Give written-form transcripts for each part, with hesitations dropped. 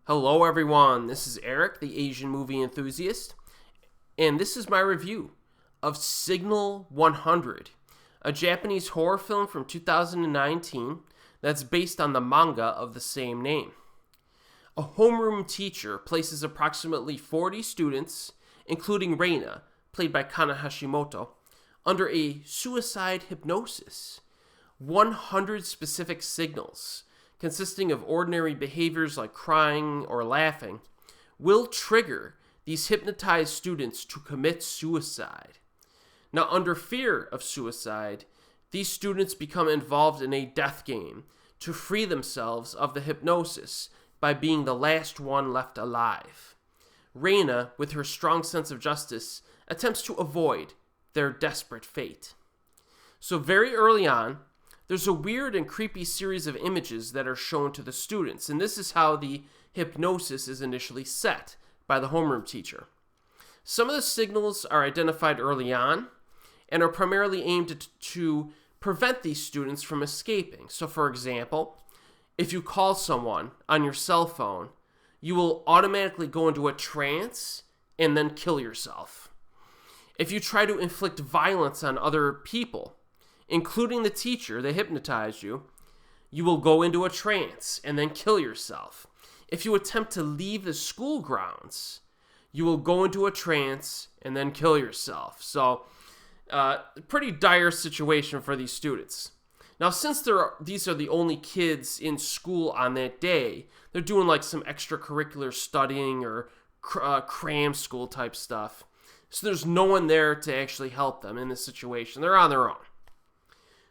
Hello everyone, this is Erik, the Asian movie enthusiast, and this is my review of Signal 100, a Japanese horror film from 2019 that's based on the manga of the same name. A homeroom teacher places approximately 40 students, including Rena, played by Kanna Hashimoto, under a suicide hypnosis. 100 specific signals, consisting of ordinary behaviors like crying or laughing, will trigger these hypnotized students to commit suicide. Now, under fear of suicide, these students become involved in a death game to free themselves of the hypnosis by being the last one left alive. Rena, with her strong sense of justice, attempts to avoid their desperate fate. So very early on, there's a weird and creepy series of images that are shown to the students, and this is how the hypnosis is initially set by the homeroom teacher. Some of the signals are identified early on and are primarily aimed to prevent these students from escaping. So for example, if you call someone on your cell phone, you will automatically go into a trance and then kill yourself. If you try to inflict violence on other people, including the teacher that hypnotized you, you will go into a trance and then kill yourself. If you attempt to leave the school grounds, you will go into a trance and then kill yourself. So, pretty dire situation for these students. Now, since these are the only kids in school on that day, they're doing like some extracurricular studying or cram school type stuff. So there's no one there to actually help them in this situation. They're on their own.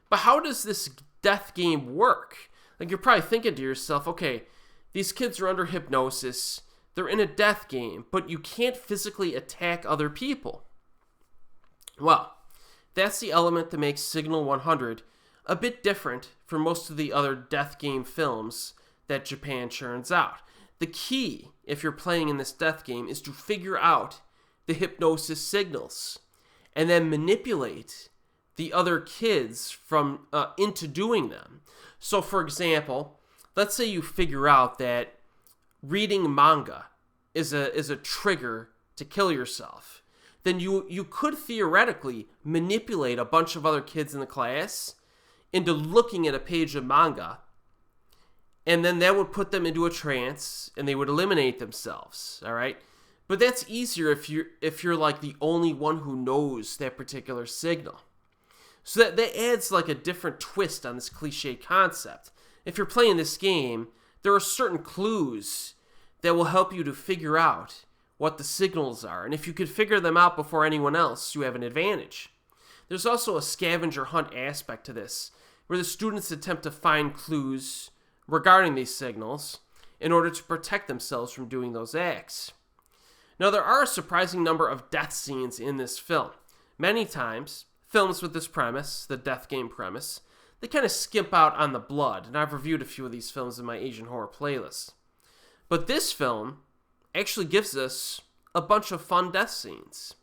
But how does this death game work? Like, you're probably thinking to yourself, okay, these kids are under hypnosis, they're in a death game, but you can't physically attack other people. Well, that's the element that makes Signal 100 a bit different from most of the other death game films that Japan churns out. The key, if you're playing in this death game, is to figure out the hypnosis signals and then manipulate the other kids from into doing them. So for example, let's say you figure out that reading manga is a trigger to kill yourself. Then you could theoretically manipulate a bunch of other kids in the class into looking at a page of manga, and then that would put them into a trance and they would eliminate themselves, all right? But that's easier if you're like the only one who knows that particular signal. So that adds like a different twist on this cliche concept. If you're playing this game, there are certain clues that will help you to figure out what the signals are. And if you could figure them out before anyone else, you have an advantage. There's also a scavenger hunt aspect to this, where the students attempt to find clues regarding these signals in order to protect themselves from doing those acts. Now, there are a surprising number of death scenes in this film. Many times, films with this premise, the death game premise, they kind of skimp out on the blood, and I've reviewed a few of these films in my Asian horror playlist. But this film actually gives us a bunch of fun death scenes.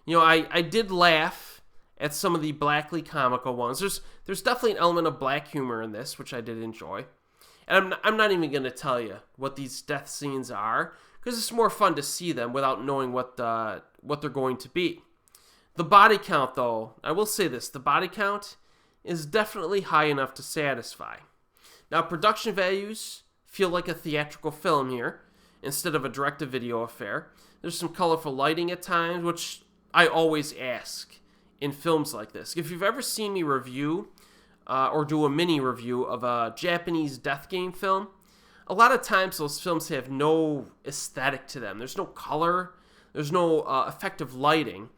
You know, I did laugh at some of the blackly comical ones. There's definitely an element of black humor in this, which I did enjoy. And I'm not even going to tell you what these death scenes are, because it's more fun to see them without knowing what they're going to be. The body count, though, I will say this, the body count is definitely high enough to satisfy. Now, production values feel like a theatrical film here, instead of a direct-to-video affair. There's some colorful lighting at times, which I always ask in films like this. If you've ever seen me review or do a mini review of a Japanese death game film, a lot of times those films have no aesthetic to them. There's no color, there's no effective lighting.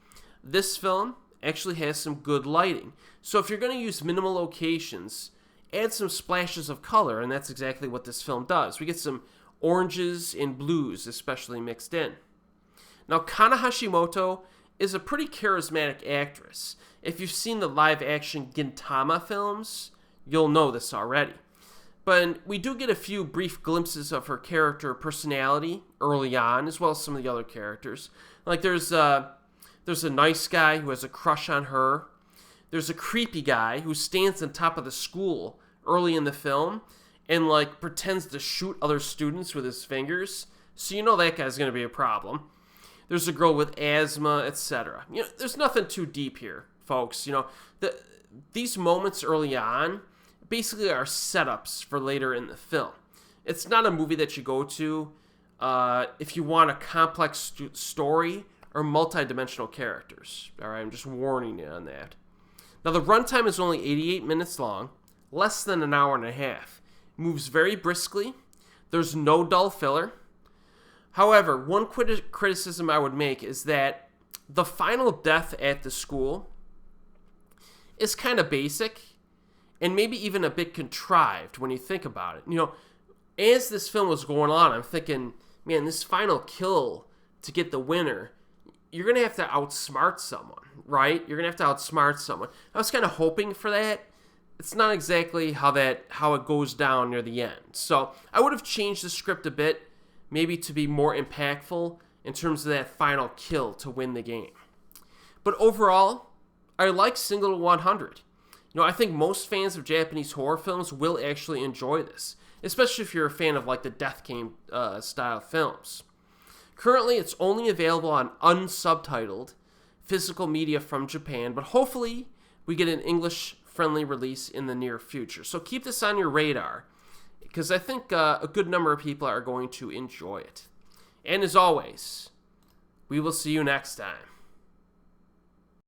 This film actually has some good lighting. So if you're going to use minimal locations, add some splashes of color, and that's exactly what this film does. We get some oranges and blues especially mixed in. Now, Kanna Hashimoto is a pretty charismatic actress. If you've seen the live-action Gintama films, you'll know this already. But we do get a few brief glimpses of her character personality early on, as well as some of the other characters. Like there's a nice guy who has a crush on her. There's a creepy guy who stands on top of the school early in the film and like pretends to shoot other students with his fingers. So you know that guy's going to be a problem. There's a girl with asthma, etc. You know, there's nothing too deep here, folks. You know, these moments early on basically are setups for later in the film. It's not a movie that you go to if you want a complex story or multi-dimensional characters. All right, I'm just warning you on that. Now, the runtime is only 88 minutes long, less than an hour and a half. It moves very briskly. There's no dull filler. However, one criticism I would make is that the final death at the school is kind of basic and maybe even a bit contrived when you think about it. You know, as this film was going on, I'm thinking, man, this final kill to get the winner, you're going to have to outsmart someone, right? You're going to have to outsmart someone. I was kind of hoping for that. It's not exactly how it goes down near the end. So I would have changed the script a bit, maybe to be more impactful in terms of that final kill to win the game. But overall, I like Signal 100. You know, I think most fans of Japanese horror films will actually enjoy this, especially if you're a fan of like the Death Game style films. Currently, it's only available on unsubtitled physical media from Japan, but hopefully we get an English-friendly release in the near future. So keep this on your radar, because I think a good number of people are going to enjoy it. And as always, we will see you next time.